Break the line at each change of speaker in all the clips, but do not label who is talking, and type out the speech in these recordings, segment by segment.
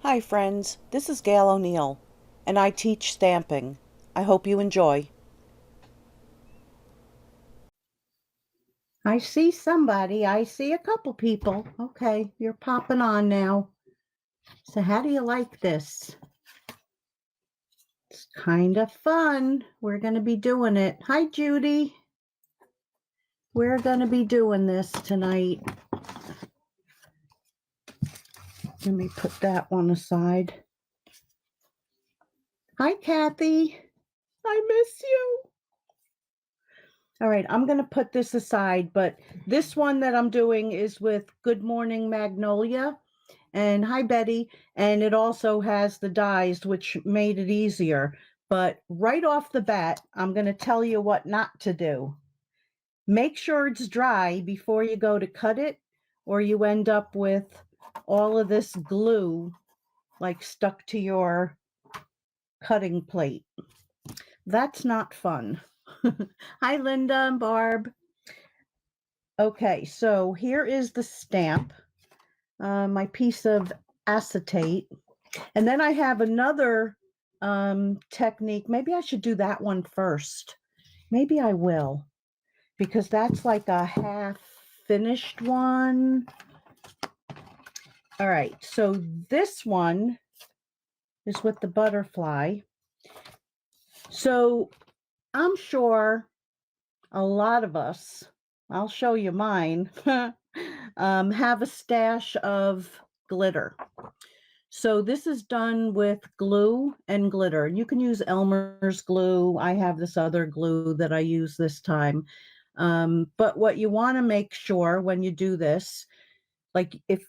Hi friends, this is Gail O'Neill, and I teach stamping. I hope you enjoy.
I see somebody. I see a couple people. Okay, you're popping on now. So how do you like this? It's kind of fun. We're going to be doing it. Hi, Judy. We're going to be doing this tonight. Let me put that one aside. Hi, Kathy. I miss you. All right, I'm going to put this aside, but this one that I'm doing is with Good Morning Magnolia. And hi, Betty. And it also has the dies, which made it easier. But right off the bat, I'm going to tell you what not to do. Make sure it's dry before you go to cut it, or you end up with all of this glue like stuck to your cutting plate. That's not fun. Hi, Linda and Barb. Okay, so here is the stamp, my piece of acetate. And then I have another technique. Maybe I should do that one first. Maybe I will, because that's like a half finished one. All right, so this one is with the butterfly. So I'm sure a lot of us, I'll show you mine, have a stash of glitter. So this is done with glue and glitter. You can use Elmer's glue. I have this other glue that I use this time. But what you want to make sure when you do this, like if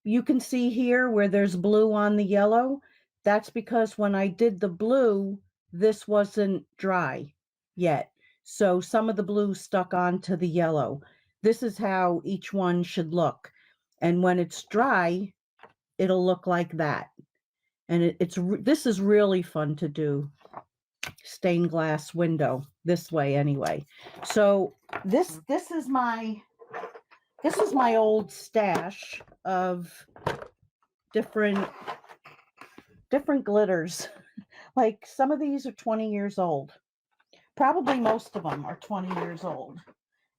you can see here where there's blue on the yellow, that's because when I did the blue, this wasn't dry yet. So some of the blue stuck onto the yellow. This is how each one should look. And when it's dry, it'll look like that. And this is really fun to do. Stained glass window this way anyway. So this is my old stash of different glitters. Like some of these are 20 years old. Probably most of them are 20 years old.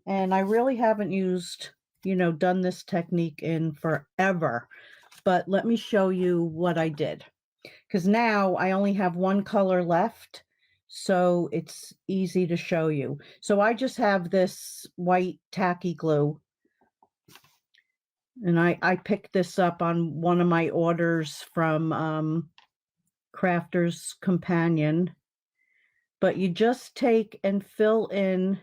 And I really haven't used, done this technique in forever. But let me show you what I did. Because now I only have one color left, so it's easy to show you. So I just have this white tacky glue, and I picked this up on one of my orders from Crafter's Companion. But you just take and fill in.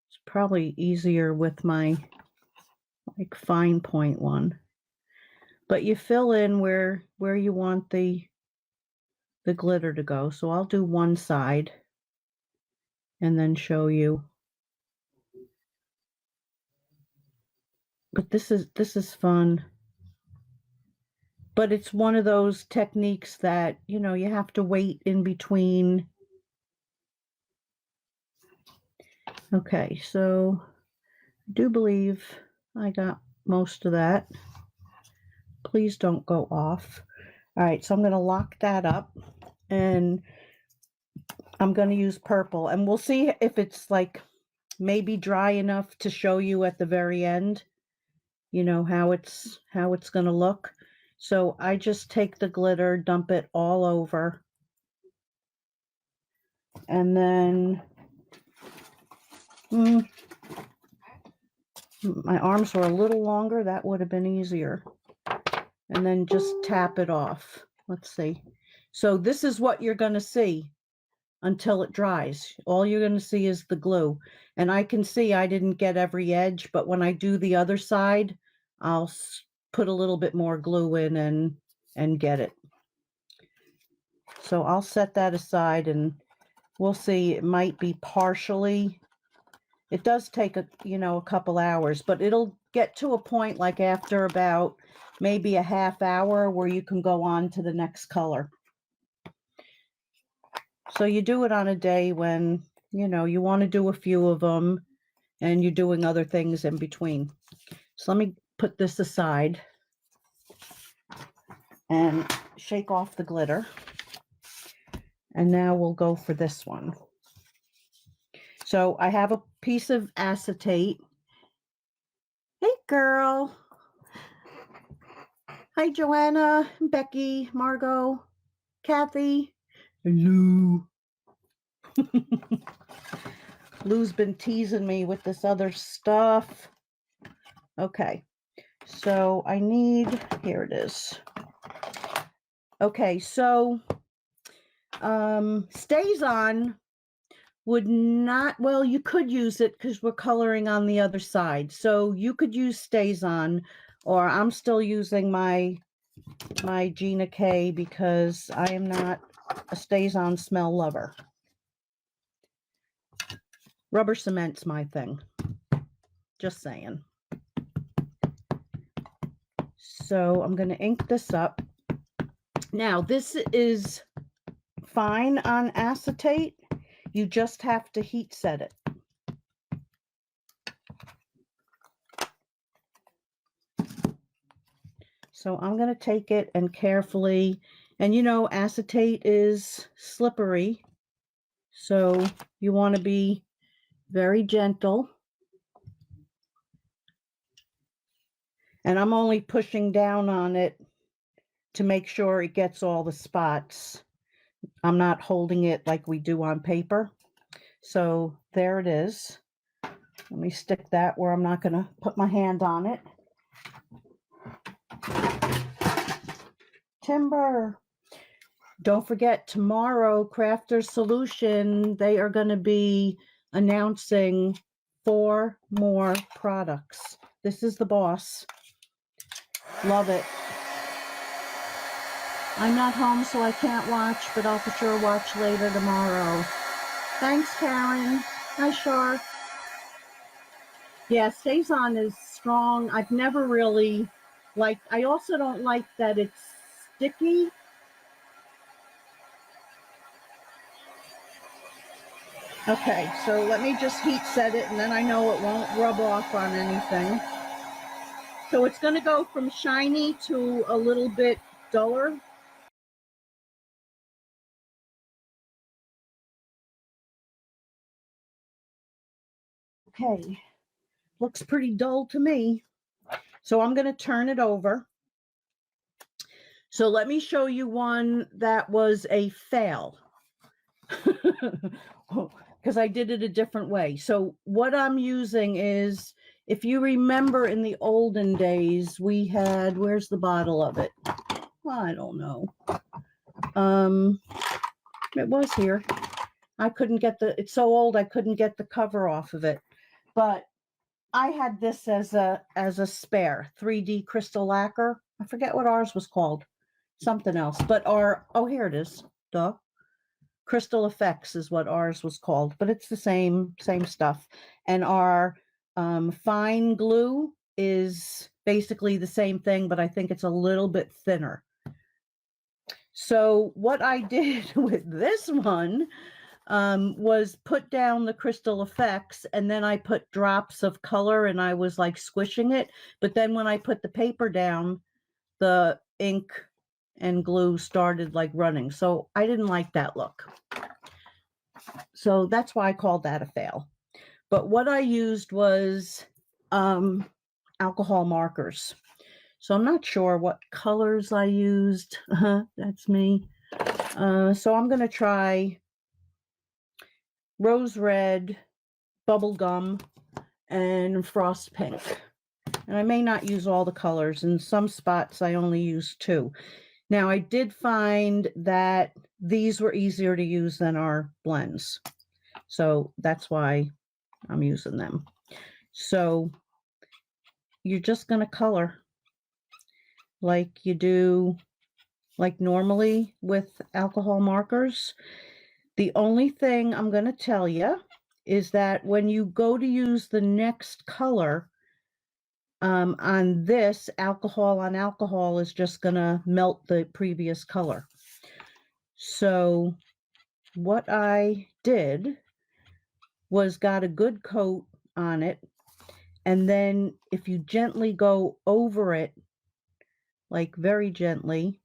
It's probably easier with my like fine point one. But you fill in where you want the glitter to go. So I'll do one side and then show you. But this is fun. But it's one of those techniques that, you have to wait in between. Okay, so I do believe I got most of that. Please don't go off. All right, so I'm going to lock that up, and I'm going to use purple, and we'll see if it's like maybe dry enough to show you at the very end, how it's going to look. So I just take the glitter, dump it all over, and then my arms were a little longer. That would have been easier. And then just tap it off. Let's see. So this is what you're going to see until it dries. All you're going to see is the glue. And I can see I didn't get every edge, but when I do the other side, I'll put a little bit more glue in and get it. So I'll set that aside, and we'll see. It might be partially. It does take a couple hours, but it'll get to a point like after about maybe a half hour where you can go on to the next color. So you do it on a day when, you want to do a few of them and you're doing other things in between. So let me put this aside. and shake off the glitter. And now we'll go for this one. So I have a piece of acetate. Hey, girl. Hi, Joanna, Becky, Margot, Kathy. Lou. Lou's been teasing me with this other stuff. Okay, so I need, here it is. Okay, so Stays On would not, well, you could use it because we're coloring on the other side. So you could use Stays On, or I'm still using my Gina K because I am not a Stays On smell lover. Rubber cement's my thing. Just saying. So I'm going to ink this up. Now, this is fine on acetate. You just have to heat set it. So I'm going to take it and carefully, and you know, acetate is slippery. So you want to be very gentle. And I'm only pushing down on it to make sure it gets all the spots. I'm not holding it like we do on paper. So there it is. Let me stick that where I'm not going to put my hand on it. Timber. Don't forget, tomorrow, Crafter's Solution, they are going to be announcing 4 more products. This is the boss. Love it. I'm not home, so I can't watch, but I'll for sure watch later tomorrow. Thanks, Karen. Hi, Shar. Yeah, Stays On is strong. I've never really liked, I also don't like that it's sticky. Okay, so let me just heat set it, and then I know it won't rub off on anything. So it's going to go from shiny to a little bit duller. Okay, looks pretty dull to me. So I'm going to turn it over. So let me show you one that was a fail. Because I did it a different way. So what I'm using is, if you remember in the olden days, we had, where's the bottle of it? Well, I don't know. It was here. I couldn't get it's so old I couldn't get the cover off of it. But I had this as a spare 3D crystal lacquer. I forget what ours was called. Something else. But oh, here it is. Duh. Crystal Effects is what ours was called, but it's the same stuff. And our fine glue is basically the same thing, but I think it's a little bit thinner. So what I did with this one was put down the Crystal Effects, and then I put drops of color, and I was like squishing it. But then when I put the paper down, the ink and glue started like running. So I didn't like that look. So that's why I called that a fail. But what I used was alcohol markers. So I'm not sure what colors I used. That's me. So I'm going to try Rose Red, Bubblegum, and Frost Pink. And I may not use all the colors. In some spots, I only use 2. Now, I did find that these were easier to use than our blends. So that's why I'm using them. So you're just going to color like you do, like normally with alcohol markers. The only thing I'm going to tell you is that when you go to use the next color, on this, alcohol on alcohol is just going to melt the previous color. So what I did was got a good coat on it, and then if you gently go over it, like very gently,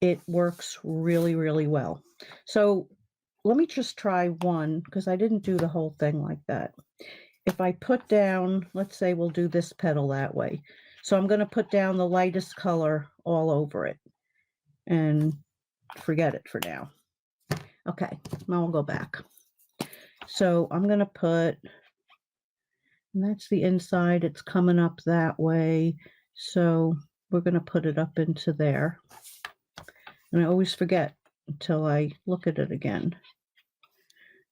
it works really, really well. So let me just try one, because I didn't do the whole thing like that. If I put down, let's say we'll do this petal that way. So I'm going to put down the lightest color all over it and forget it for now. Okay, now we'll go back. So I'm going to put, and that's the inside, it's coming up that way. So we're going to put it up into there. And I always forget until I look at it again.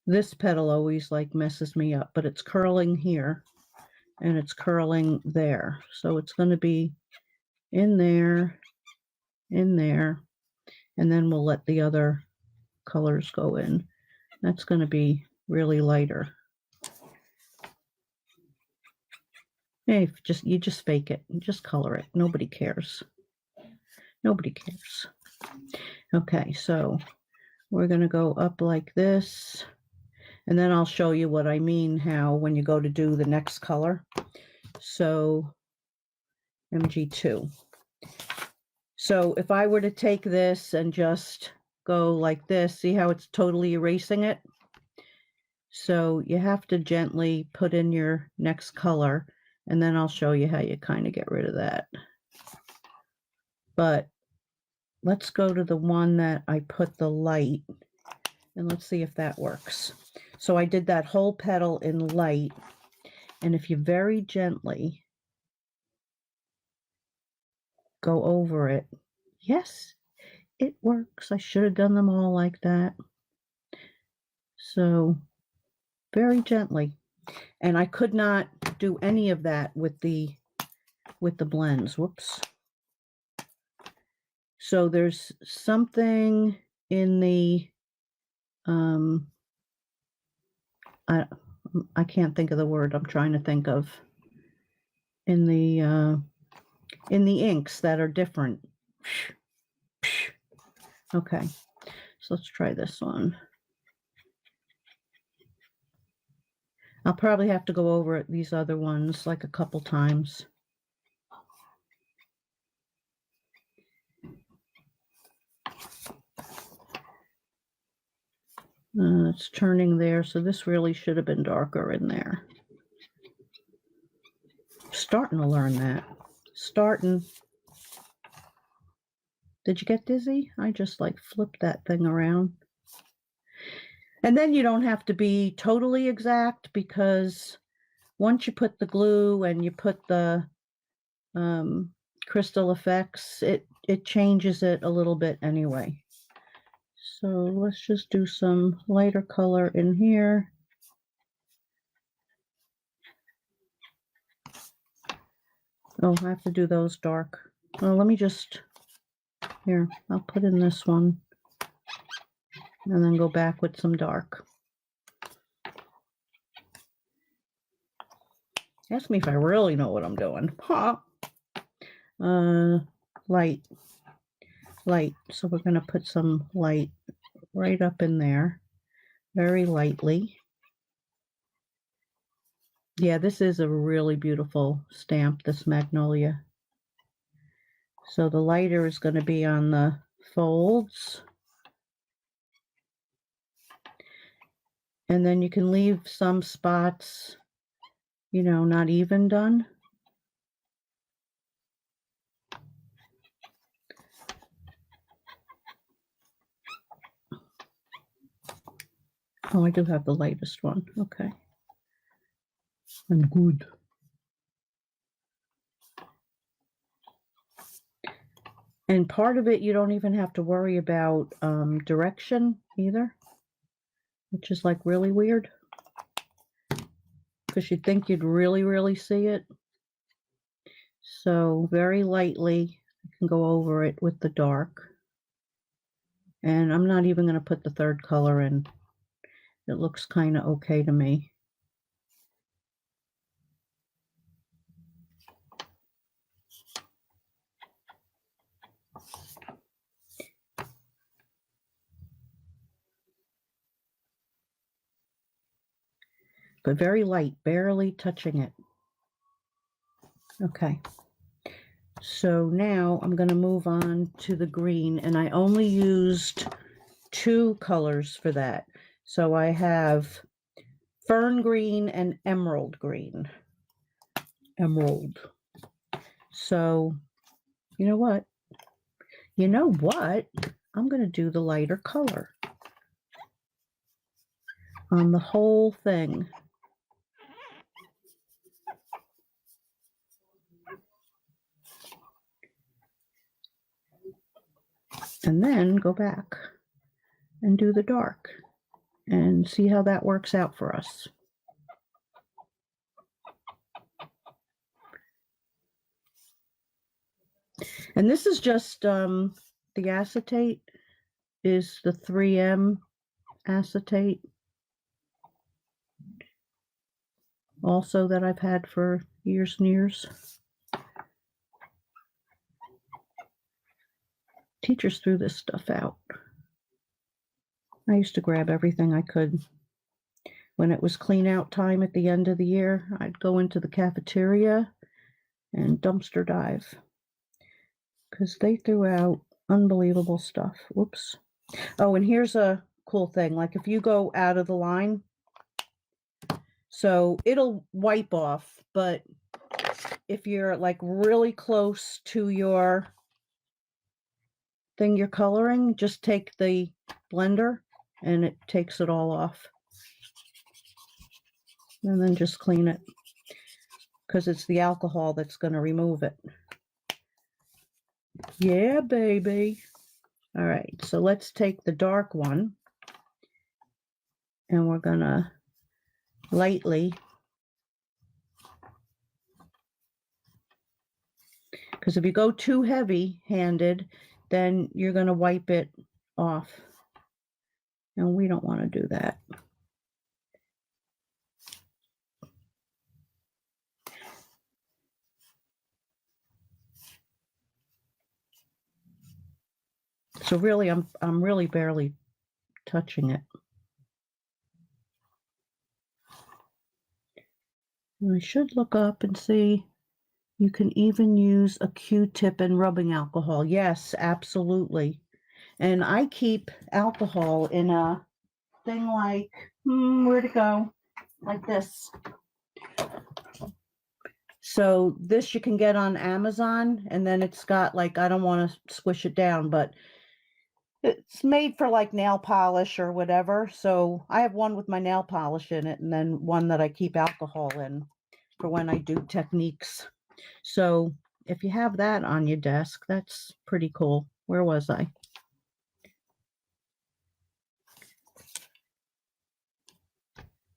This petal always like messes me up, but it's curling here and it's curling there. So it's going to be in there, and then we'll let the other colors go in. That's going to be really lighter. Hey, you just fake it. You just color it. Nobody cares. Nobody cares. Okay, so we're going to go up like this. And then I'll show you what I mean, how when you go to do the next color. So MG2. So if I were to take this and just go like this, see how it's totally erasing it? So you have to gently put in your next color, and then I'll show you how you kind of get rid of that. But let's go to the one that I put the light, and let's see if that works. So I did that whole petal in light, and if you very gently go over it, yes, it works. I should have done them all like that. So very gently. And I could not do any of that with the blends. Whoops. So there's something in the I can't think of the word I'm trying to think of, in the inks that are different. Okay, so let's try this one. I'll probably have to go over these other ones like a couple times. It's turning there, so this really should have been darker in there. Starting to learn that. Starting. Did you get dizzy? I just like flipped that thing around. And then you don't have to be totally exact, because once you put the glue and you put the crystal effects, it changes it a little bit anyway. So let's just do some lighter color in here. Oh, I have to do those dark. Well, let me just, here, I'll put in this one and then go back with some dark. Ask me if I really know what I'm doing. Huh. Light. So we're going to put some light right up in there, very lightly. Yeah, this is a really beautiful stamp, this Magnolia. So the lighter is going to be on the folds. And then you can leave some spots, you know, not even done. Oh, I do have the lightest one. Okay. I'm good. And part of it, you don't even have to worry about direction either, which is like really weird, because you'd think you'd really, really see it. So very lightly, I can go over it with the dark. And I'm not even going to put the third color in. It looks kind of okay to me. But very light, barely touching it. Okay. So now I'm going to move on to the green, and I only used 2 colors for that. So I have fern green and emerald green. Emerald. So, you know what? You know what? I'm going to do the lighter color on the whole thing. And then go back and do the dark and see how that works out for us. And this is just the acetate is the 3M acetate, also that I've had for years and years. Teachers threw this stuff out. I used to grab everything I could. When it was clean out time at the end of the year, I'd go into the cafeteria and dumpster dive because they threw out unbelievable stuff. Whoops. Oh, and here's a cool thing. Like if you go out of the line, so it'll wipe off, but if you're like really close to your thing you're coloring, just take the blender and it takes it all off. And then just clean it because it's the alcohol that's going to remove it. Yeah, baby. All right, so let's take the dark one and we're going to lightly, because if you go too heavy-handed, then you're going to wipe it off. And we don't want to do that. So really, I'm really barely touching it. And I should look up and see. You can even use a Q-tip and rubbing alcohol. Yes, absolutely. And I keep alcohol in a thing like, where'd it go? Like this. So this you can get on Amazon, and then it's got like, I don't want to squish it down, but it's made for like nail polish or whatever. So I have one with my nail polish in it, and then one that I keep alcohol in for when I do techniques. So if you have that on your desk, that's pretty cool. Where was I?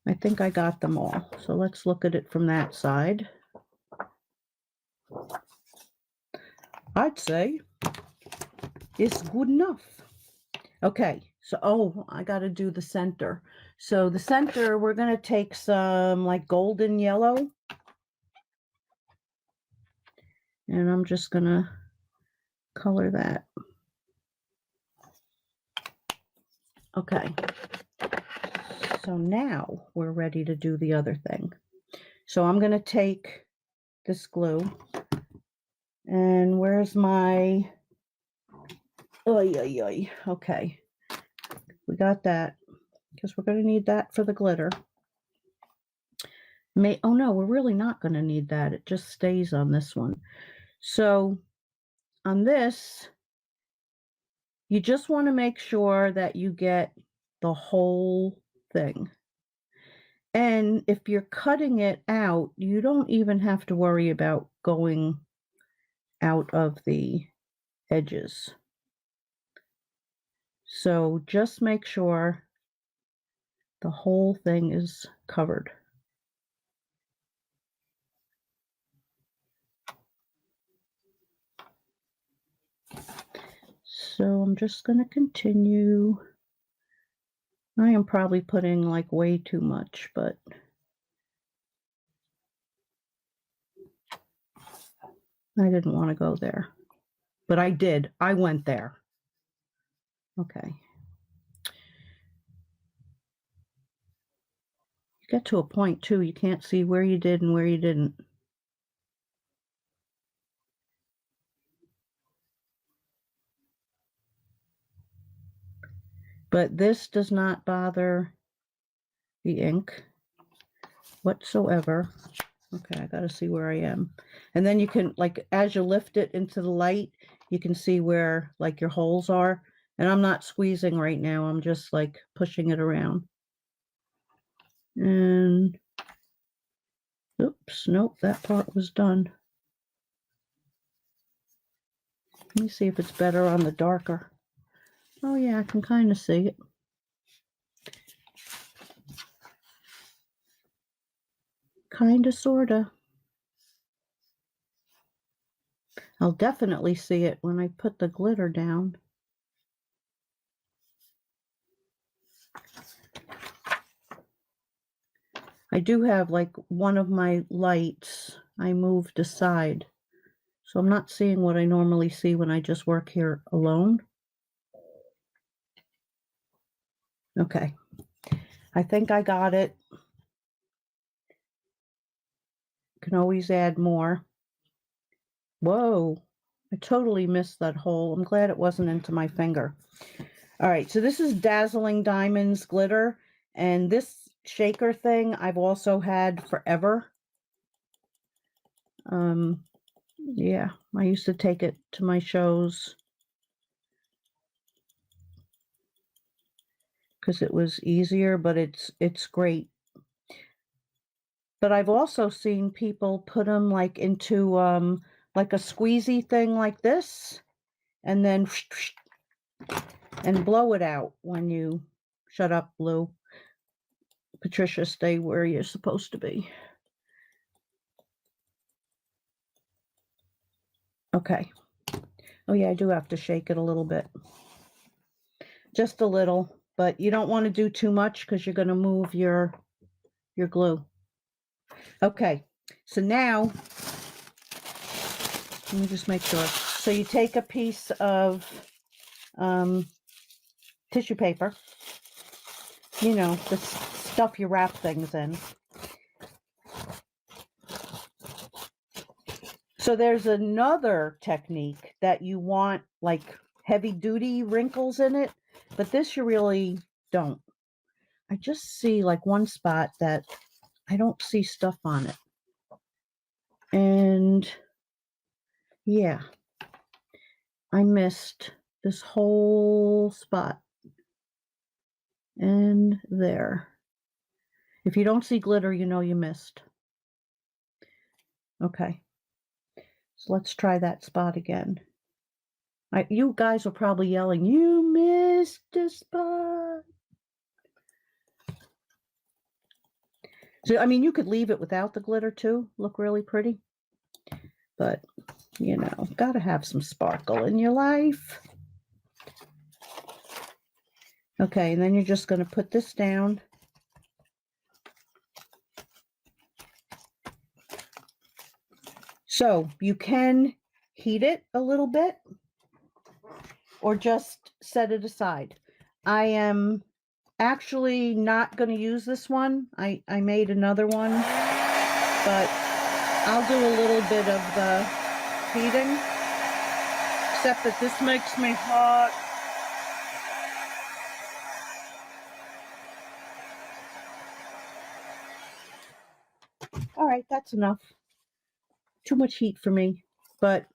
I think I got them all. So let's look at it from that side. I'd say it's good enough. Okay, so, oh, I got to do the center. So the center, we're going to take some like golden yellow. And I'm just going to color that. Okay. So now we're ready to do the other thing. So I'm going to take this glue. And where's my... Okay. We got that. Because we're going to need that for the glitter. Oh no, we're really not going to need that. It just stays on this one. So on this, you just want to make sure that you get the whole thing. And if you're cutting it out, you don't even have to worry about going out of the edges. So just make sure the whole thing is covered. So I'm just going to continue. I am probably putting like way too much, but I didn't want to go there. But I did. I went there. Okay. You get to a point too, you can't see where you did and where you didn't. But this does not bother the ink whatsoever. Okay, I gotta see where I am. And then you can, like, as you lift it into the light, you can see where, like, your holes are. And I'm not squeezing right now. I'm just, like, pushing it around. And, oops, nope, that part was done. Let me see if it's better on the darker. Oh, yeah, I can kind of see it. Kinda, sorta. I'll definitely see it when I put the glitter down. I do have, like, one of my lights I moved aside, so I'm not seeing what I normally see when I just work here alone. Okay, I think I got it. Can always add more. Whoa, I totally missed that hole. I'm glad it wasn't into my finger. All right, so this is Dazzling Diamonds glitter, and this shaker thing I've also had forever. Yeah, I used to take it to my shows because it was easier, but it's great. But I've also seen people put them like into like a squeezy thing like this, and then and blow it out when you shut up, Blue. Patricia, stay where you're supposed to be. Okay. Oh yeah, I do have to shake it a little bit. Just a little, but you don't want to do too much because you're going to move your glue. Okay, so now, let me just make sure. So you take a piece of tissue paper, you know, the stuff you wrap things in. So there's another technique that you want like heavy duty wrinkles in it, but this you really don't. I just see like one spot that I don't see stuff on it. And yeah, I missed this whole spot. And there. If you don't see glitter, you know you missed. Okay. So let's try that spot again. You guys are probably yelling, "You missed a spot." So, I mean, you could leave it without the glitter too. Look really pretty. But, you know, gotta have some sparkle in your life. Okay, and then you're just going to put this down. So you can heat it a little bit or just set it aside. I am actually not going to use this one. I made another one, but I'll do a little bit of the heating, except that this makes me hot. All right, that's enough. Too much heat for me, but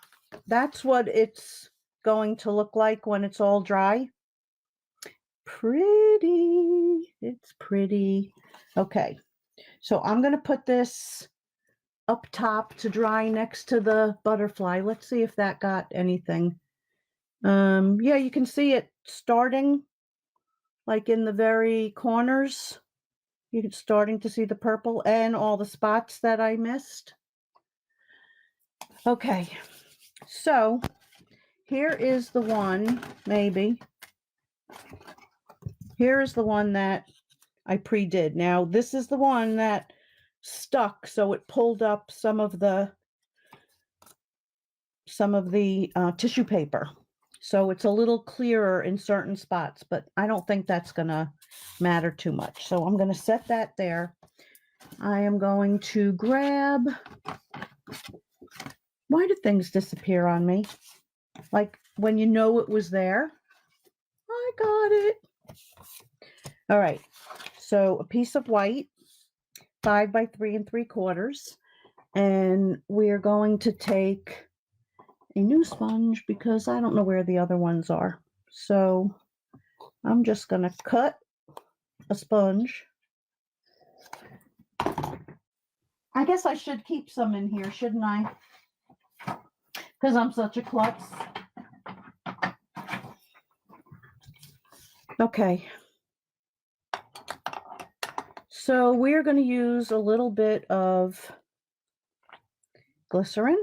that's what it's going to look like when it's all dry. Pretty. It's pretty. Okay, so I'm going to put this up top to dry next to the butterfly. Let's see if that got anything. Yeah, you can see it starting like in the very corners. You're starting to see the purple and all the spots that I missed. Okay, so here is the one, maybe. Here is the one that I pre-did. Now, this is the one that stuck, so it pulled up some of the tissue paper. So it's a little clearer in certain spots, but I don't think that's going to matter too much. So I'm going to set that there. I am going to grab... Why did things disappear on me? Like when you know it was there. I got it. All right, so a piece of white, 5 by 3 3/4, and we're going to take a new sponge because I don't know where the other ones are. So I'm just going to cut a sponge. I guess I should keep some in here, shouldn't I? Because I'm such a klutz. Okay. So we're going to use a little bit of glycerin.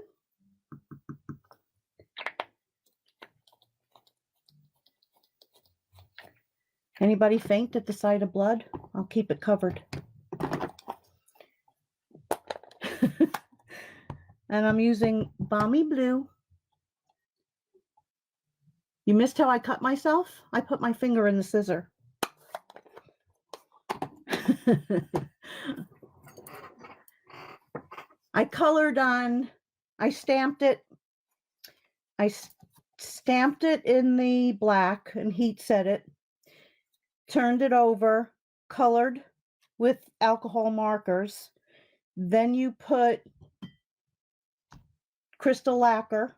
Anybody faint at the sight of blood? I'll keep it covered. And I'm using Balmy Blue. You missed how I cut myself? I put my finger in the scissor. I colored on, I stamped it. I stamped it in the black and heat set it. Turned it over, colored with alcohol markers. Then you put crystal lacquer,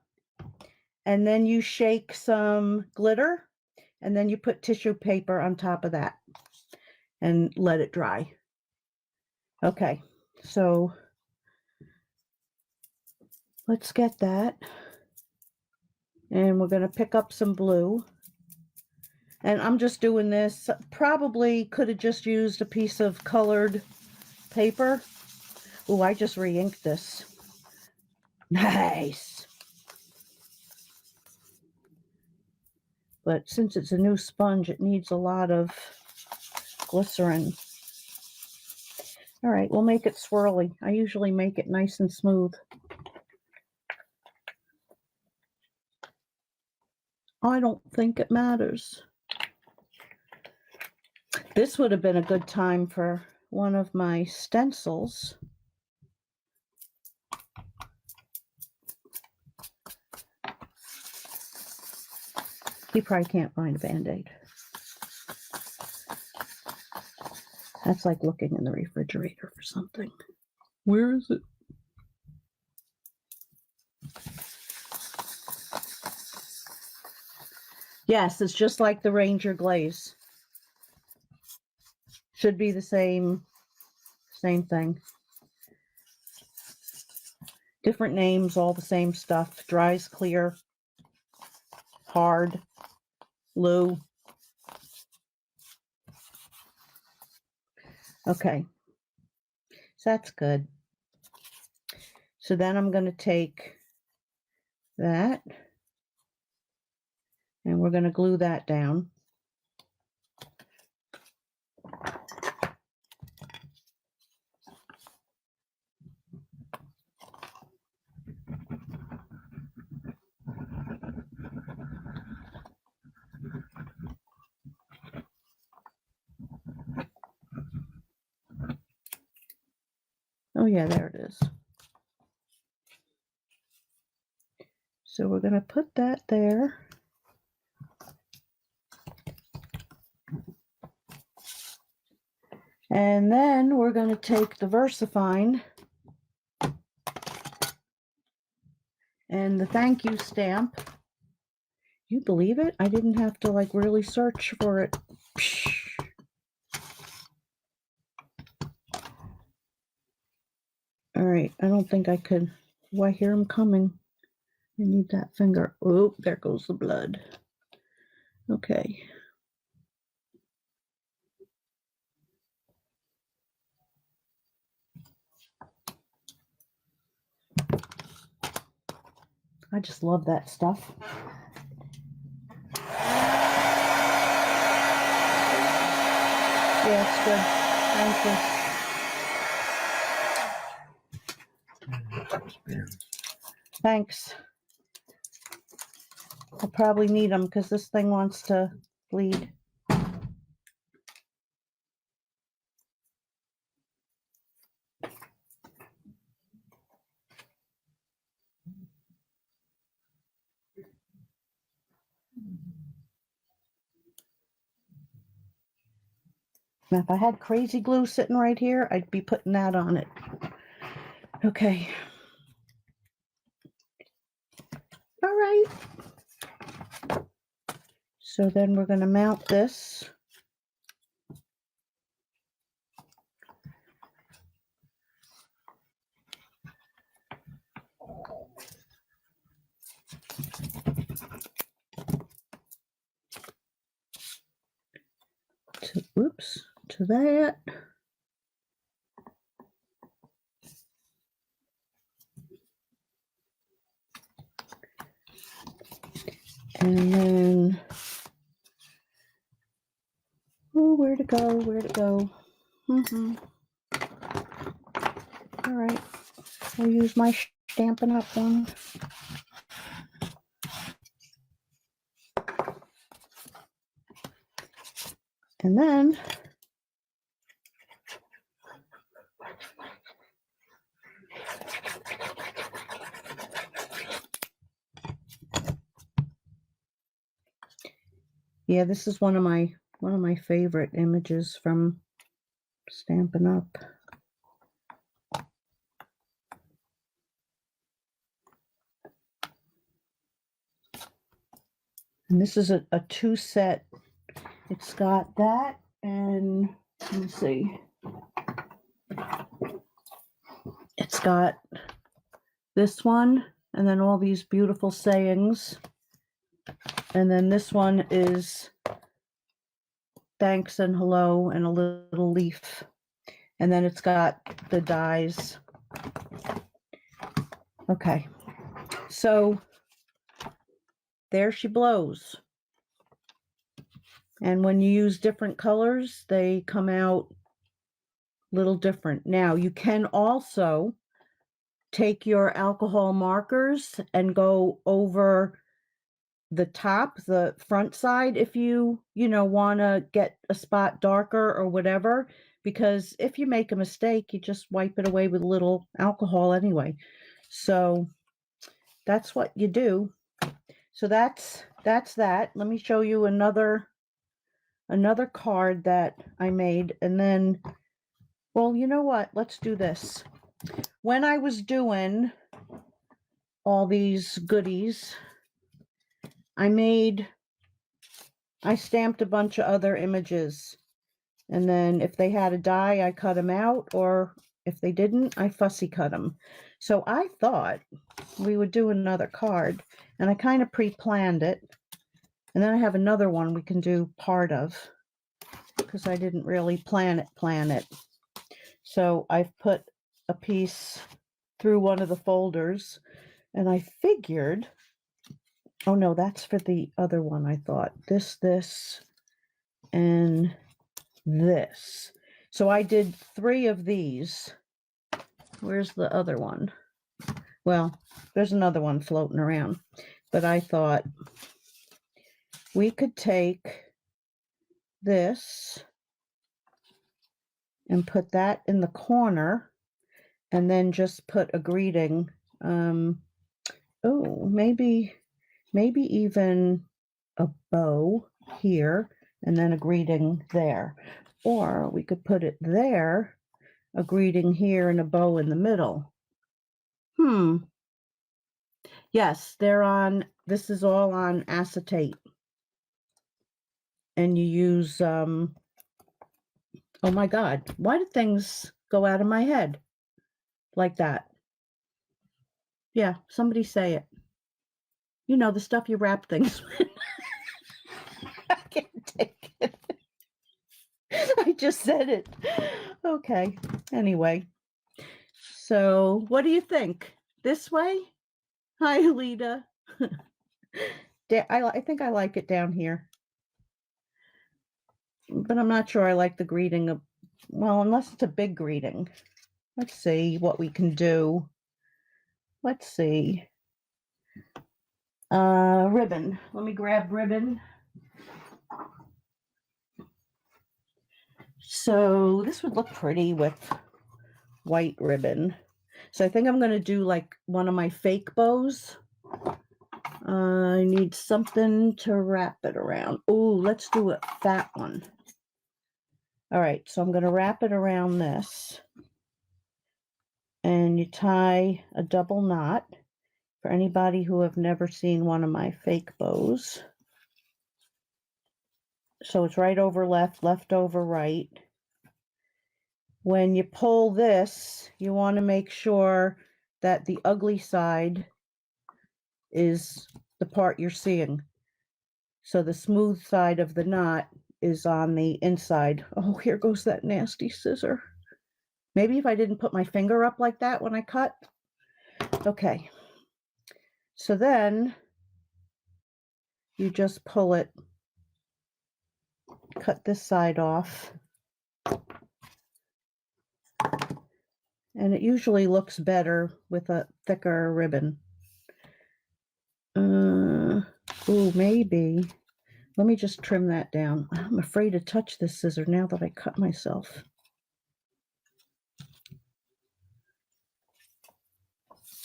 and then you shake some glitter, and then you put tissue paper on top of that and let it dry. Okay, so let's get that. And we're going to pick up some blue. And I'm just doing this. Probably could have just used a piece of colored paper. Oh, I just re-inked this. Nice. But since it's a new sponge, it needs a lot of glycerin. All right, we'll make it swirly. I usually make it nice and smooth. I don't think it matters. This would have been a good time for one of my stencils. He probably can't find a Band-Aid. That's like looking in the refrigerator for something. Where is it? Yes, it's just like the Ranger glaze. Should be the same thing. Different names, all the same stuff. Dries clear, hard, blue. Okay, so that's good. So then I'm going to take that and we're going to glue that down. Oh yeah, there it is. So we're going to put that there. And then we're going to take the VersaFine and the thank you stamp. You believe it? I didn't have to like really search for it. Psh. All right, I don't think I could. Oh, I hear him coming. I need that finger. Oh, there goes the blood. Okay. I just love that stuff. Yeah, it's good. Thank you. Thanks. I'll probably need them because this thing wants to bleed. Now, if I had crazy glue sitting right here, I'd be putting that on it. Okay. All right. So then we're going to mount this. To that. And then, oh, where to go, where to go. All right, I'll use my Stampin' Up one. And then, yeah, this is one of my favorite images from Stampin' Up. And this is a two set. It's got that, and let me see. It's got this one, and then all these beautiful sayings. And then this one is thanks and hello and a little leaf. And then it's got the dies. Okay, so there she blows. And when you use different colors, they come out a little different. Now, you can also take your alcohol markers and go over the top, the front side, if you want to get a spot darker or whatever, because if you make a mistake, you just wipe it away with a little alcohol anyway. So that's what you do. So that's that. Let me show you another card that I made, and then, well, you know what? Let's do this. When I was doing all these goodies, I stamped a bunch of other images, and then if they had a die, I cut them out, or if they didn't, I fussy cut them. So I thought we would do another card, and I kind of pre-planned it, and then I have another one we can do part of, because I didn't really plan it. So I've put a piece through one of the folders, and I figured, oh no, that's for the other one. I thought this, and this. So I did 3 of these. Where's the other one? Well, there's another one floating around, but I thought we could take this and put that in the corner, and then just put a greeting. Oh, maybe even a bow here, and then a greeting there. Or we could put it there, a greeting here, and a bow in the middle. Yes, this is all on acetate. And you use, oh my God, why do things go out of my head like that? Yeah, somebody say it. You know, the stuff you wrap things with. I can't take it. I just said it. Okay, anyway. So, what do you think? This way? Hi, Alita. I think I like it down here. But I'm not sure I like the greeting of, well, unless it's a big greeting. Let's see what we can do. Let's see. Ribbon. Let me grab ribbon. So this would look pretty with white ribbon. So I think I'm going to do like one of my fake bows. I need something to wrap it around. Oh, let's do a fat one. All right, so I'm going to wrap it around this. And you tie a double knot for anybody who have never seen one of my fake bows. So it's right over left, left over right. When you pull this, you want to make sure that the ugly side is the part you're seeing. So the smooth side of the knot is on the inside. Oh, here goes that nasty scissor. Maybe if I didn't put my finger up like that when I cut. Okay. So then you just pull it, cut this side off. And it usually looks better with a thicker ribbon. Ooh, maybe. Let me just trim that down. I'm afraid to touch this scissor now that I cut myself.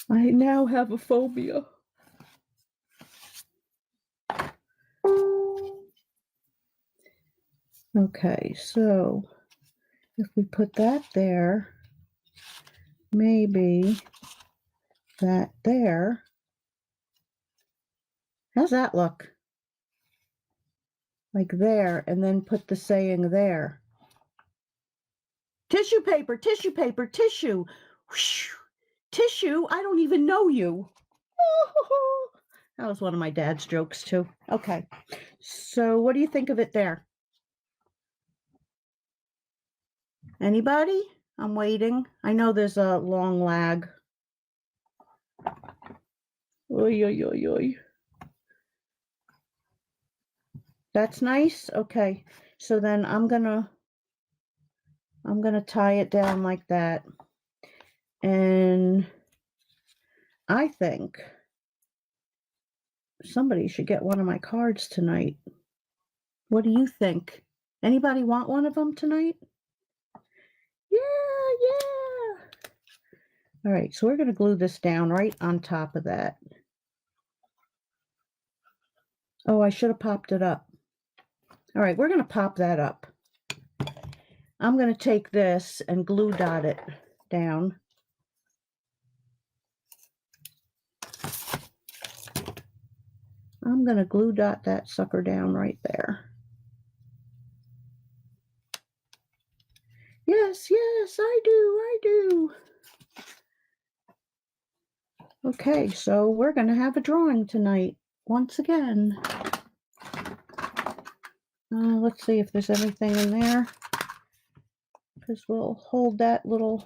I now have a phobia. Okay, so if we put that there, maybe that there. How's that look? Like there, and then put the saying there. Tissue paper, tissue paper, tissue. Whoosh. Tissue, I don't even know you. That was one of my dad's jokes too. Okay, so what do you think of it there? Anybody? I'm waiting. I know there's a long lag. Oy, oy, oy, oy. That's nice. Okay, so then I'm gonna tie it down like that, and I think somebody should get one of my cards tonight. What do you think? Anybody want one of them tonight? Yeah. All right, so we're gonna glue this down right on top of that. Oh, I should have popped it up. All right, we're gonna pop that up. I'm gonna take this and glue dot it down. I'm gonna glue dot that sucker down right there. Yes, I do. Okay, so we're gonna have a drawing tonight, once again. Let's see if there's anything in there, because we'll hold that little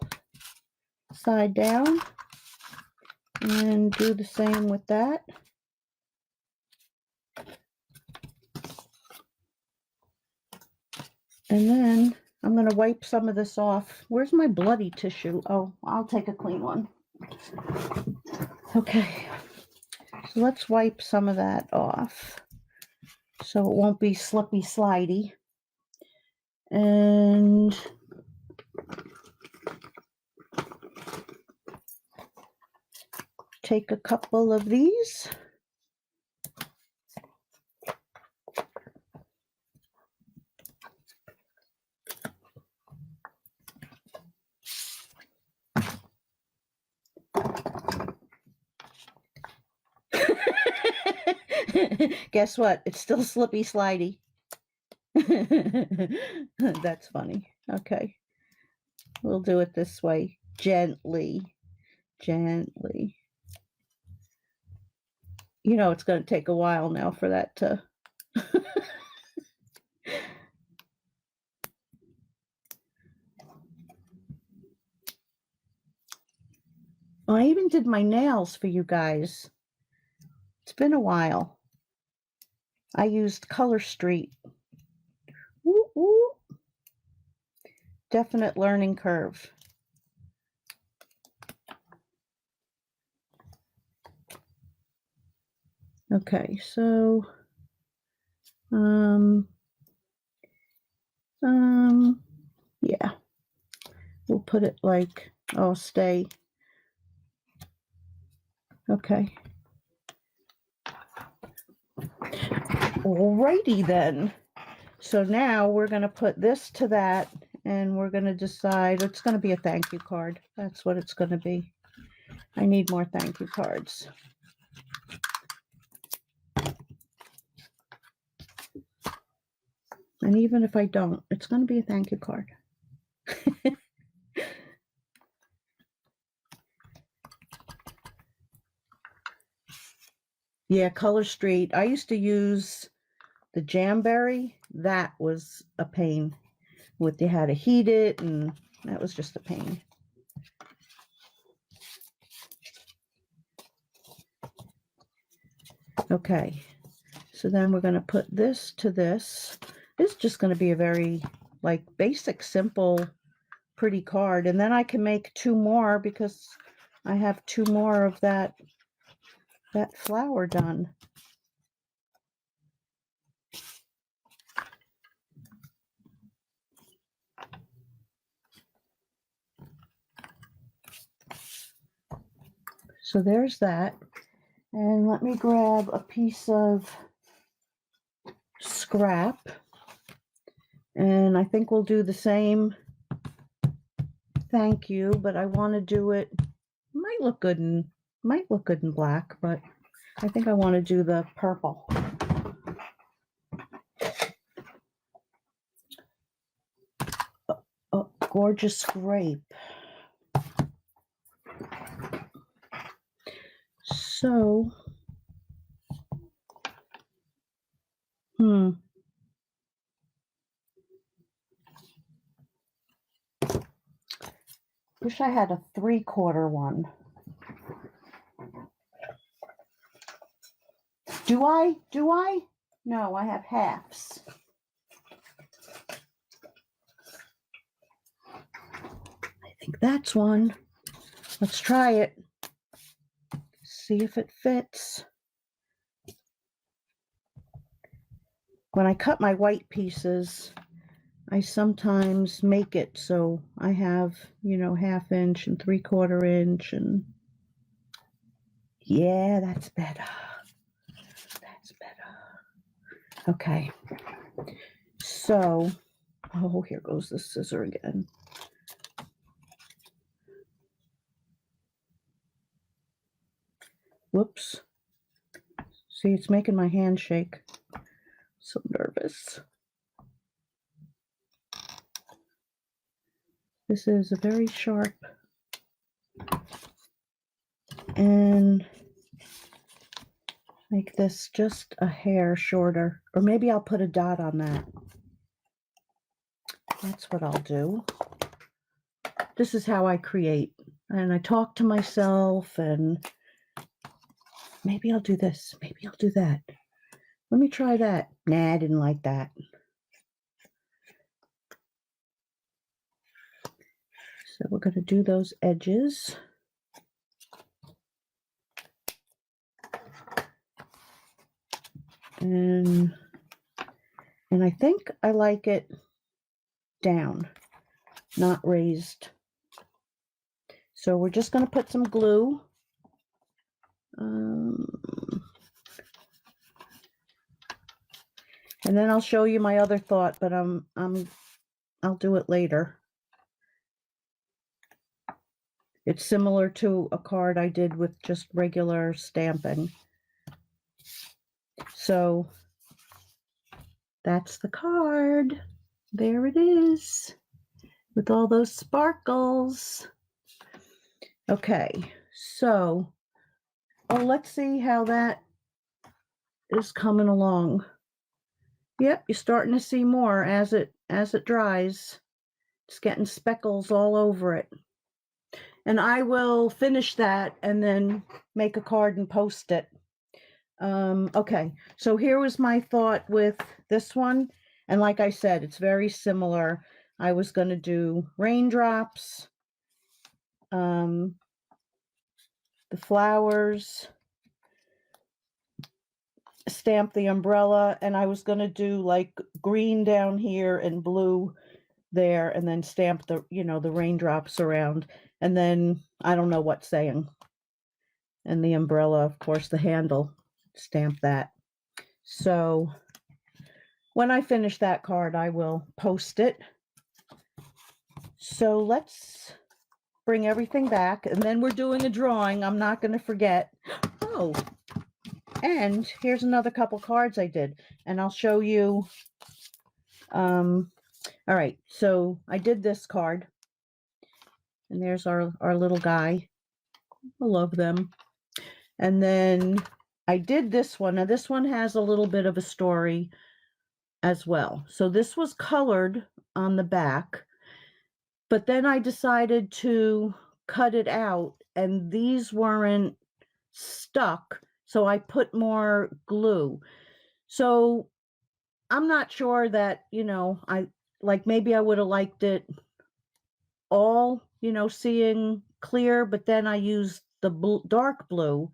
side down and do the same with that. And then I'm going to wipe some of this off. Where's my bloody tissue? Oh, I'll take a clean one. Okay, so let's wipe some of that off so it won't be slippy slidey. And take a couple of these. Guess what? It's still slippy slidey. That's funny. Okay. We'll do it this way. Gently. Gently. You know it's going to take a while now for that to... Oh, I even did my nails for you guys. It's been a while. I used Color Street. Woo, woo. Definite learning curve. Okay, so yeah, we'll put it like, oh, stay. Okay. Alrighty then. So now we're going to put this to that, and we're going to decide it's going to be a thank you card. That's what it's going to be. I need more thank you cards. And even if I don't, it's going to be a thank you card. Yeah, Color Street. I used to use the Jamberry. That was a pain. You had to heat it, and that was just a pain. Okay, so then we're going to put this to this. It's just going to be a very like basic, simple, pretty card. And then I can make two more because I have two more of that flower done. So there's that. And let me grab a piece of scrap. And I think we'll do the same thank you, but I want to do it, might look good in black, but I think I want to do the purple. Oh, gorgeous scrape. So, wish I had a 3/4 one. Do I? No, I have halves. I think that's one. Let's try it. See if it fits. When I cut my white pieces, I sometimes make it so I have, 1/2 inch and 3/4 inch, and yeah, that's better. That's better. Okay. So, oh, here goes the scissor again. Whoops. See, it's making my hand shake. So nervous. This is a very sharp and make this just a hair shorter, or maybe I'll put a dot on that. That's what I'll do. This is how I create, and I talk to myself, and maybe I'll do this, maybe I'll do that. Let me try that. Nah, I didn't like that. So we're going to do those edges. And I think I like it down, not raised. So we're just going to put some glue. And then I'll show you my other thought, but I'll do it later. It's similar to a card I did with just regular stamping. So that's the card. There it is, with all those sparkles. Okay, so let's see how that is coming along. Yep, you're starting to see more as it dries. It's getting speckles all over it. And I will finish that and then make a card and post it. Okay, so here was my thought with this one. And like I said, it's very similar. I was going to do raindrops, the flowers, stamp the umbrella, and I was going to do like green down here and blue there, and then stamp the, the raindrops around. And then I don't know what saying. And the umbrella, of course, the handle, stamp that. So When I finish that card, I will post it. So let's bring everything back, and then we're doing a drawing. I'm not going to forget. Oh, and here's another couple cards I did, and I'll show you. All right, so I did this card, and there's our little guy. I love them. And then I did this one. Now this one has a little bit of a story as well. So this was colored on the back, but then I decided to cut it out, and these weren't stuck, so I put more glue. So I'm not sure that, I like, maybe I would have liked it all, seeing clear, but then I used the dark blue.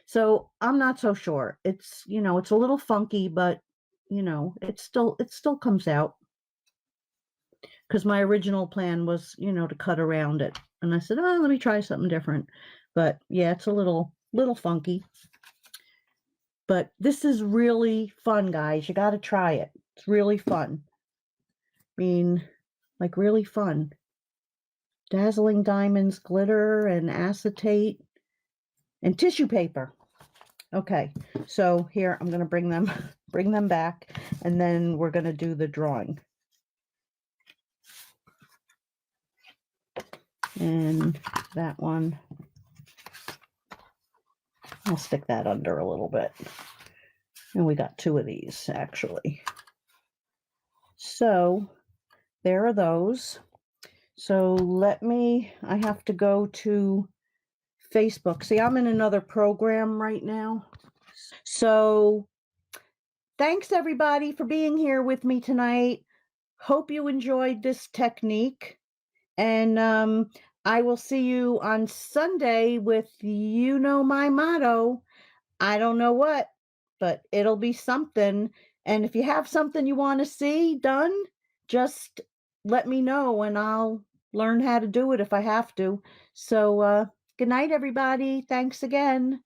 So I'm not so sure. It's, it's a little funky, but it still comes out, because my original plan was, to cut around it. And I said, oh, let me try something different. But yeah, it's a little funky. But this is really fun, guys. You got to try it. It's really fun. I mean, like, really fun. Dazzling diamonds, glitter, and acetate, and tissue paper. Okay, so here I'm going to bring them back, and then we're going to do the drawing. And that one, I'll stick that under a little bit. And we got two of these, actually. So there are those. So I have to go to Facebook. See, I'm in another program right now. So thanks everybody for being here with me tonight. Hope you enjoyed this technique. And I will see you on Sunday with, my motto. I don't know what, but it'll be something. And if you have something you want to see done, just let me know and I'll learn how to do it if I have to. So good night, everybody. Thanks again.